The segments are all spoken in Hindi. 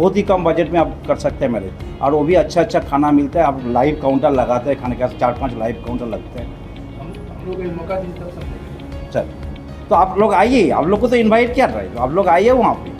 बहुत ही कम बजट में आप कर सकते हैं मेरे, और वो भी अच्छा खाना मिलता है। आप लाइव काउंटर लगाते हैं खाने का, 4-5 लाइव काउंटर लगते हैं। हम लोग एक मौका दिए तब सब सर तो आप लोग आइए, आप लोग को तो इनवाइट किया रहे, तो आप लोग आइए वहाँ पे।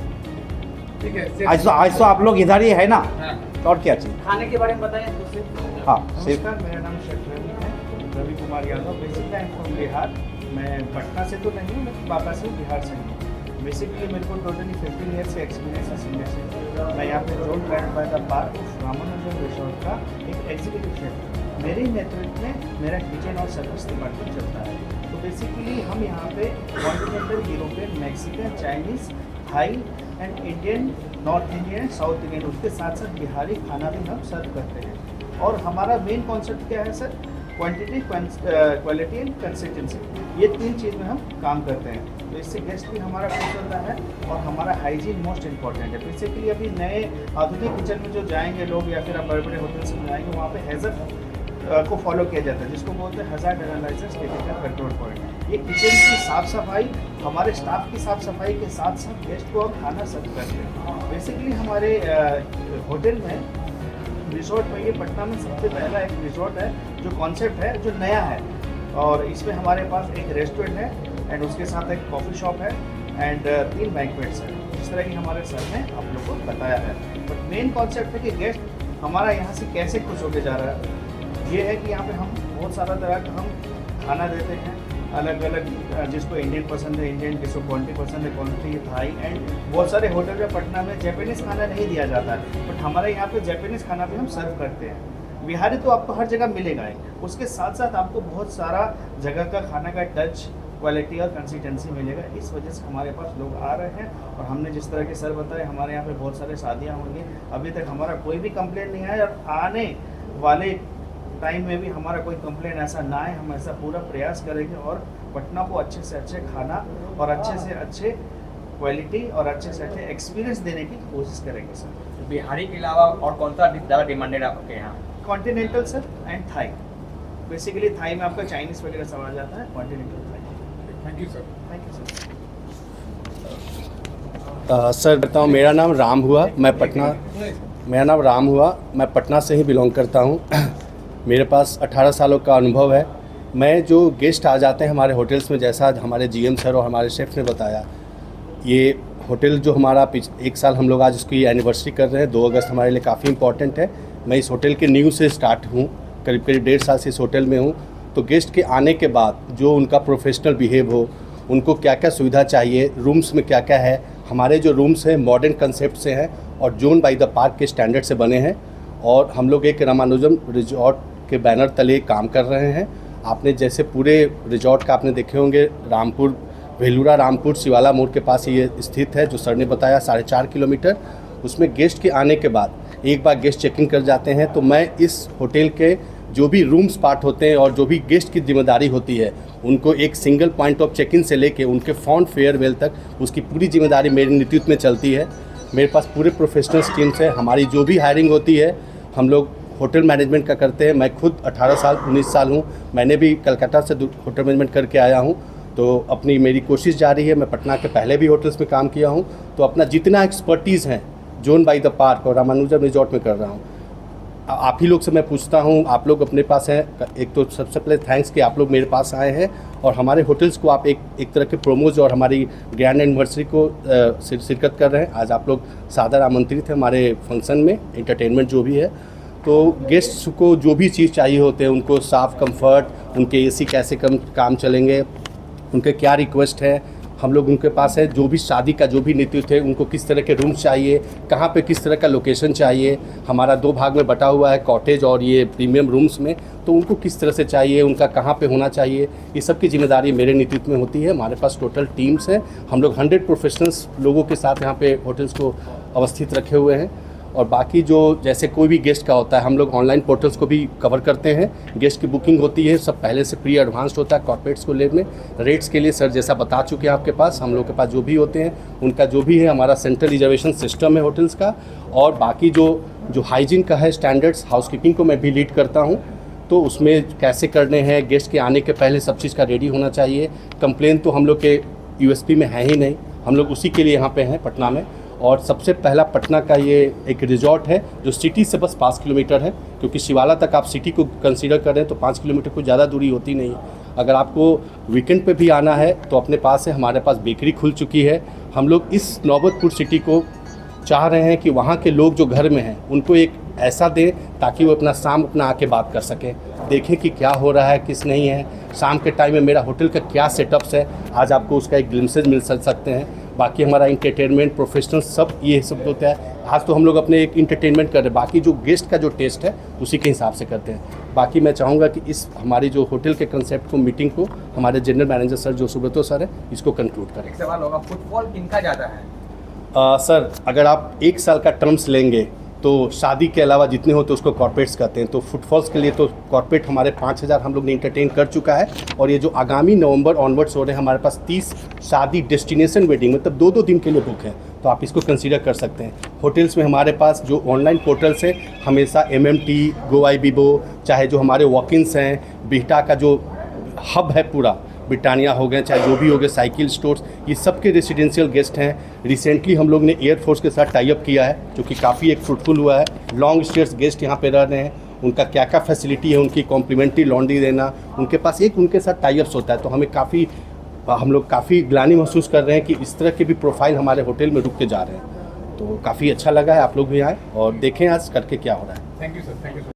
ठीक है। आज तो आप लोग इधर ही है ना, हाँ। तो और क्या चाहिए। खाने के बारे में बताएं दूसरे। हाँ नमस्कार, मेरा नाम शेफ रवि है, Ravi Kumar Yadav. Basically I am from Bihar. मैं पटना से तो नहीं हूँ, मैं वापस से बिहार से हूँ। बेसिकली मेरे को टोटली 15 ईयर्स का एक्सपीरियंस है इंडस्ट्री। मैं यहाँ पे role brand by the park of Ramanujan resort का एक एग्जीक्यूटिव शेफ। मेरे नेतृत्व में मेरा किचन और सर्विस डिपार्टमेंट चलता है। तो बेसिकली हम यहाँ पे continental, European, Mexican, Chinese, Thai and Indian, north Indian, south Indian, उसके साथ साथ बिहारी खाना भी हम सर्व करते हैं। और हमारा मेन कॉन्सेप्ट क्या है sir? Quantity, quality and consistency, ये 3 चीज़ में हम काम करते हैं। तो इससे गेस्ट भी हमारा खुश होता है और हमारा हाइजीन मोस्ट इम्पॉर्टेंट है। बेसिकली अभी नए आधुनिक किचन में जो जाएंगे लोग या फिर आप बड़े बड़े होटल्स में जाएंगे, वहाँ पे हैजर्ड को फॉलो किया जाता है, जिसको बोलते हैं hazard analysis technical control point. ये किचन की साफ़ सफाई, हमारे स्टाफ की साफ़ सफाई के साथ साथ गेस्ट को हम खाना सर्व करते हैं। बेसिकली हमारे होटल में, रिसोर्ट में, ये पटना में सबसे पहला एक रिसोर्ट है जो कॉन्सेप्ट है, जो नया है। और इसमें हमारे पास एक रेस्टोरेंट है एंड उसके साथ एक कॉफ़ी शॉप है एंड 3 बैंक्वेट्स हैं, जिस तरह की हमारे सर ने आप लोग को बताया है। बट मेन कॉन्सेप्ट है कि गेस्ट हमारा यहाँ से कैसे खुश होकर जा रहा है। ये है कि यहाँ पे हम बहुत सारा तरह का हम खाना देते हैं, अलग अलग, जिसको इंडियन पसंद है इंडियन, जिसको क्वांटिटी पसंद है क्वांटिटी, थाई एंड बहुत सारे होटल में पटना में जापानीज़ खाना नहीं दिया जाता है, बट हमारे यहाँ पे जापानीज़ खाना भी हम सर्व करते हैं। बिहारी तो आपको हर जगह मिलेगा ही, उसके साथ साथ आपको बहुत सारा जगह का खाना का टच, क्वालिटी और कंसिस्टेंसी मिलेगा। इस वजह से हमारे पास लोग आ रहे हैं। और हमने जिस तरह के सर बताए, हमारे यहाँ पे बहुत सारे शादियाँ होंगी, अभी तक हमारा कोई भी कंप्लेंट नहीं आया और आने वाले टाइम में भी हमारा कोई कंप्लेंट ऐसा ना आए। हम ऐसा पूरा प्रयास करेंगे और पटना को अच्छे से अच्छे खाना और अच्छे से अच्छे क्वालिटी और अच्छे से अच्छे एक्सपीरियंस देने की कोशिश करेंगे सर। बिहारी के अलावा और कौन सा डिश ज़्यादा डिमांडेड है आपके यहाँ? Continental sir and Thai. Basically Thai में आपका चाइनीज़ वगैरह सब आ जाता है, continental Thai. Thank you sir. Thank you sir. Sir बताऊँ, मेरा नाम राम हुआ, मैं पटना से ही बिलोंग करता हूँ। मेरे पास 18 सालों का अनुभव है। मैं जो गेस्ट आ जाते हैं हमारे होटल्स में, जैसा हमारे जीएम सर और हमारे शेफ़ ने बताया, ये होटल जो हमारा 1 साल हम लोग आज उसकी एनिवर्सरी कर रहे हैं, 2 अगस्त हमारे लिए काफ़ी इम्पॉर्टेंट है। मैं इस होटल के न्यू से स्टार्ट हूँ, करीब 1.5 साल से इस होटल में हूँ। तो गेस्ट के आने के बाद जो उनका प्रोफेशनल बिहेव हो, उनको क्या क्या सुविधा चाहिए, रूम्स में क्या क्या है। हमारे जो रूम्स हैं मॉडर्न कंसेप्ट से हैं और जोन बाय द पार्क के स्टैंडर्ड से बने हैं। और हम लोग एक रामानुजम रिजॉर्ट के बैनर तले काम कर रहे हैं। आपने जैसे पूरे रिजॉर्ट का आपने देखे होंगे, रामपुर, वेलुरा रामपुर शिवाला मोड़ के पास ये स्थित है, जो सर ने बताया 4.5 किलोमीटर। उसमें गेस्ट के आने के बाद एक बार गेस्ट चेकिंग कर जाते हैं, तो मैं इस होटल के जो भी रूम्स पार्ट होते हैं और जो भी गेस्ट की जिम्मेदारी होती है, उनको एक single point of check in से लेके उनके फ़ॉन्ट फेयरवेल तक उसकी पूरी जिम्मेदारी मेरे नेतृत्व में चलती है। मेरे पास पूरे प्रोफेशनल टीम्स है। हमारी जो भी हायरिंग होती है हम लोग होटल मैनेजमेंट का करते हैं। मैं खुद 19 साल हूँ, मैंने भी कलकत्ता से होटल मैनेजमेंट करके आया हूँ। तो अपनी मेरी कोशिश जारी है। मैं पटना के पहले भी होटल्स में काम किया हूँ, तो अपना जितना एक्सपर्टीज़ है जोन बाय द पार्क और रामानुजम रिजॉर्ट में कर रहा हूँ। आप ही लोग से मैं पूछता हूँ, आप लोग अपने पास हैं, एक तो सबसे पहले थैंक्स कि आप लोग मेरे पास आए हैं और हमारे होटल्स को आप एक तरह के प्रोमोज और हमारी ग्रैंड एनिवर्सरी को शिरकत कर रहे हैं। आज आप लोग सादर आमंत्रित हैं हमारे फंक्शन में, एंटरटेनमेंट जो भी है। तो गेस्ट्स को जो भी चीज़ चाहिए होते हैं, उनको साफ़ कंफर्ट, उनके एसी कैसे काम चलेंगे, उनके क्या रिक्वेस्ट है, हम लोग उनके पास है। जो भी शादी का जो भी नेतृत्व है, उनको किस तरह के रूम्स चाहिए, कहाँ पे किस तरह का लोकेशन चाहिए। हमारा 2 भाग में बटा हुआ है, कॉटेज और ये प्रीमियम रूम्स में। तो उनको किस तरह से चाहिए, उनका कहाँ पे होना चाहिए, ये सब की जिम्मेदारी मेरे नेतृत्व में होती है। हमारे पास टोटल टीम्स हैं, हम लोग 100 प्रोफेशनल्स लोगों के साथ यहाँ पे होटल्स को अवस्थित रखे हुए हैं। और बाकी जो जैसे कोई भी गेस्ट का होता है, हम लोग ऑनलाइन पोर्टल्स को भी कवर करते हैं। गेस्ट की बुकिंग होती है, सब पहले से प्री एडवांस्ड होता है कॉर्पोरेट्स को लेने में। रेट्स के लिए सर जैसा बता चुके हैं आपके पास, हम लोग के पास जो भी होते हैं उनका जो भी है, हमारा सेंट्रल रिजर्वेशन सिस्टम है होटल्स का। और बाकी जो हाइजीन का है स्टैंडर्ड्स, हाउसकीपिंग को मैं भी लीड करता हूँ। तो उसमें कैसे करने हैं, गेस्ट के आने के पहले सब चीज़ का रेडी होना चाहिए। कंप्लेन तो हम लोग के यूएसपी में है ही नहीं, हम लोग उसी के लिए यहाँ पे हैं पटना में। और सबसे पहला पटना का ये एक रिजॉर्ट है जो सिटी से बस 5 किलोमीटर है, क्योंकि शिवाला तक आप सिटी को कंसीडर करें तो 5 किलोमीटर कोई ज़्यादा दूरी होती नहीं है। अगर आपको वीकेंड पे भी आना है तो अपने पास है, हमारे पास बेकरी खुल चुकी है। हम लोग इस नौबतपुर सिटी को चाह रहे हैं कि वहाँ के लोग जो घर में हैं उनको एक ऐसा दें ताकि वो अपना शाम अपना आके बात कर सकें, देखें कि क्या हो रहा है किस नहीं है, शाम के टाइम में मेरा होटल का क्या सेटअप्स है, आज आपको उसका एक ग्लिम्सेज मिल सकते हैं। बाकी हमारा इंटरटेनमेंट प्रोफेशनल सब ये सब होता है। आज तो हम लोग अपने एक इंटरटेनमेंट कर रहे हैं, बाकी जो गेस्ट का जो टेस्ट है उसी के हिसाब से करते हैं। बाकी मैं चाहूँगा कि इस हमारी जो होटल के कंसेप्ट को, मीटिंग को हमारे जनरल मैनेजर सर जो सुब्रतो सर है इसको कंक्लूड करें। एक सवाल होगा, फुटफॉल किनका ज़्यादा है? सर अगर आप 1 साल का टर्म्स लेंगे तो शादी के अलावा जितने होते हैं उसको कॉर्पोरेट्स कहते हैं। तो फुटफॉल्स के लिए तो कॉर्पोरेट हमारे 5000 हम लोग ने इंटरटेन कर चुका है। और ये जो आगामी नवंबर ऑनवर्ड्स हो रहे हैं हमारे पास 30 शादी डेस्टिनेशन वेडिंग मतलब 2-2 दिन के लिए बुक है, तो आप इसको कंसीडर कर सकते हैं। होटल्स में हमारे पास जो ऑनलाइन पोर्टल्स हैं हमेशा MMT, गोआईबिबो, चाहे जो हमारे वॉक-इन्स हैं, बिहटा का जो हब है पूरा, ब्रिटानिया हो गए, चाहे जो भी हो गए, साइकिल स्टोर्स, ये सब के रेसिडेंशियल गेस्ट हैं। रिसेंटली हम लोग ने एयरफोर्स के साथ टाई अप किया है जो कि काफ़ी एक फ्रूटफुल हुआ है। लॉन्ग स्टेयर्स गेस्ट यहाँ पे रह रहे हैं, उनका क्या क्या फैसिलिटी है, उनकी कॉम्प्लीमेंट्री लॉन्ड्री देना, उनके पास एक उनके साथ टाई अप्स होता है। तो हम लोग काफ़ी ग्लानि महसूस कर रहे हैं कि इस तरह के भी प्रोफाइल हमारे होटल में रुक के जा रहे हैं। तो काफ़ी अच्छा लगा है, आप लोग भी आए और देखें आज करके क्या हो रहा है। Thank you sir, thank you sir.